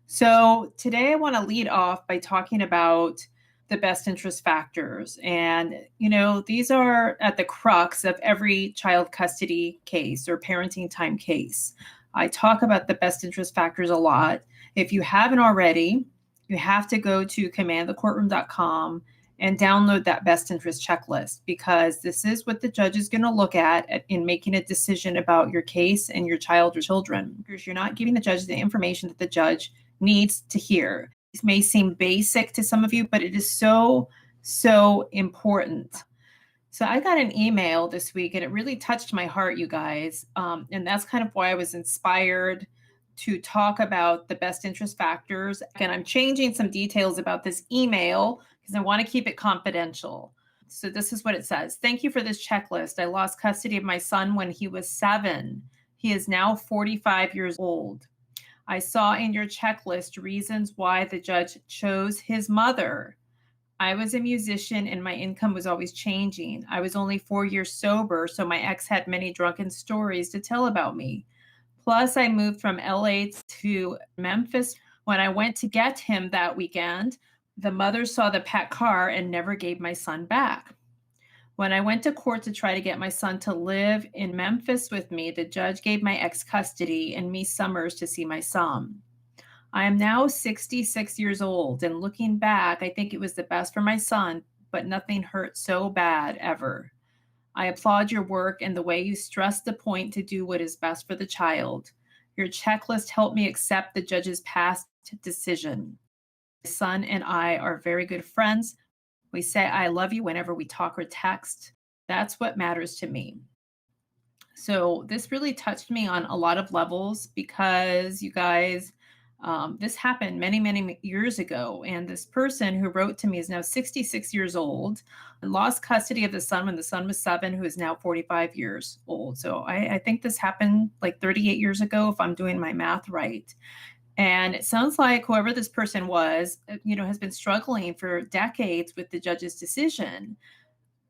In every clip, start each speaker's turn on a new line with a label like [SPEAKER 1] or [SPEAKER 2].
[SPEAKER 1] So today I want to lead off by talking about the best interest factors. And these are at the crux of every child custody case or parenting time case. I talk about the best interest factors a lot. If you haven't already, you have to go to commandthecourtroom.com and download that best interest checklist, because this is what the judge is going to look at in making a decision about your case and your child or children. Because you're not giving the judge the information that the judge needs to hear. This may seem basic to some of you, but it is so, so important. So I got an email this week and it really touched my heart, you guys. And that's kind of why I was inspired to talk about the best interest factors. And I'm changing some details about this email because I want to keep it confidential. So this is what it says. Thank you for this checklist. I lost custody of my son when he was 7. He is now 45 years old. I saw in your checklist reasons why the judge chose his mother. I was a musician and my income was always changing. I was only 4 years sober, so my ex had many drunken stories to tell about me. Plus, I moved from LA to Memphis. When I went to get him that weekend, the mother saw the packed car and never gave my son back. When I went to court to try to get my son to live in Memphis with me, the judge gave my ex custody and me summers to see my son. I am now 66 years old, and looking back, I think it was the best for my son, but nothing hurt so bad ever. I applaud your work and the way you stress the point to do what is best for the child. Your checklist helped me accept the judge's past decision. My son and I are very good friends. We say I love you whenever we talk or text. That's what matters to me. So this really touched me on a lot of levels because, you guys, this happened many, many years ago. And this person who wrote to me is now 66 years old and lost custody of the son when the son was 7, who is now 45 years old. So I think this happened like 38 years ago, if I'm doing my math right. And it sounds like whoever this person was, has been struggling for decades with the judge's decision.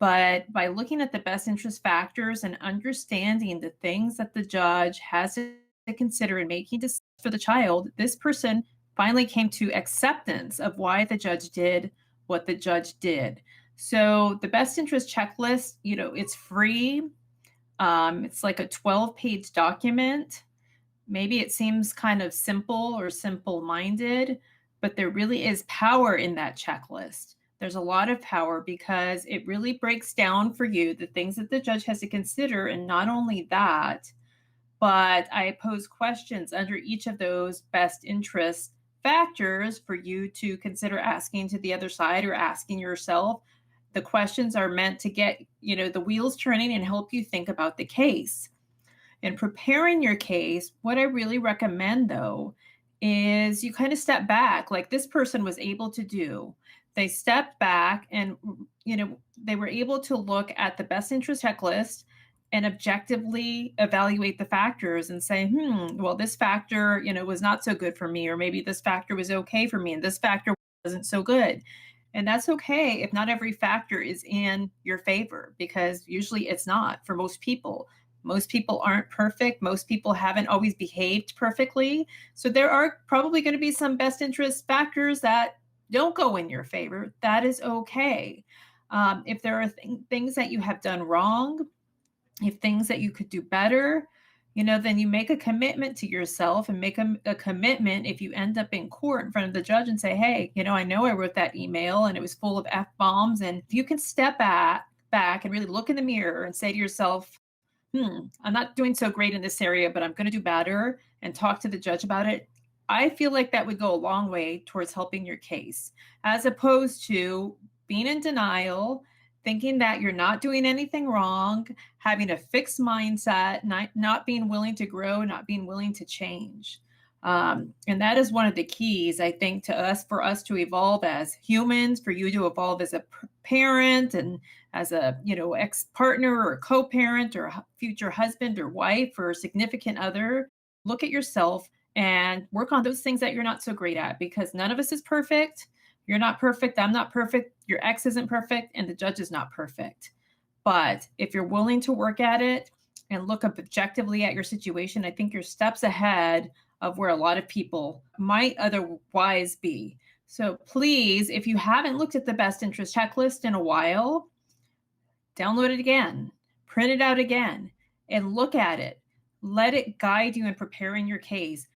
[SPEAKER 1] But by looking at the best interest factors and understanding the things that the judge has to consider in making decisions for the child, this person finally came to acceptance of why the judge did what the judge did. So the best interest checklist, it's free. It's like a 12-page document. Maybe it seems kind of simple or simple-minded, but there really is power in that checklist. There's a lot of power because it really breaks down for you the things that the judge has to consider. And not only that, but I pose questions under each of those best interest factors for you to consider asking to the other side or asking yourself. The questions are meant to get, the wheels turning and help you think about the case. In preparing your case, what I really recommend, though, is you kind of step back like this person was able to do. They stepped back and, they were able to look at the best interest checklist and objectively evaluate the factors and say, well, this factor, was not so good for me, or maybe this factor was okay for me and this factor wasn't so good. And that's okay if not every factor is in your favor, because usually it's not for most people. Most people aren't perfect. Most people haven't always behaved perfectly. So there are probably going to be some best interest factors that don't go in your favor. That is okay. If there are things that you have done wrong, if things that you could do better, then you make a commitment to yourself and make a commitment if you end up in court in front of the judge and say, hey, I know I wrote that email and it was full of F-bombs. And if you can step back and really look in the mirror and say to yourself, I'm not doing so great in this area, but I'm going to do better, and talk to the judge about it, I feel like that would go a long way towards helping your case, as opposed to being in denial, thinking that you're not doing anything wrong, having a fixed mindset, not being willing to grow, not being willing to change. And that is one of the keys, I think, for us to evolve as humans, for you to evolve as a parent and as a, ex-partner or co-parent or future husband or wife or significant other. Look at yourself and work on those things that you're not so great at, because none of us is perfect. You're not perfect. I'm not perfect. Your ex isn't perfect, and the judge is not perfect. But if you're willing to work at it and look objectively at your situation, I think you're steps ahead of where a lot of people might otherwise be. So please, if you haven't looked at the best interest checklist in a while, download it again, print it out again, and look at it. Let it guide you in preparing your case.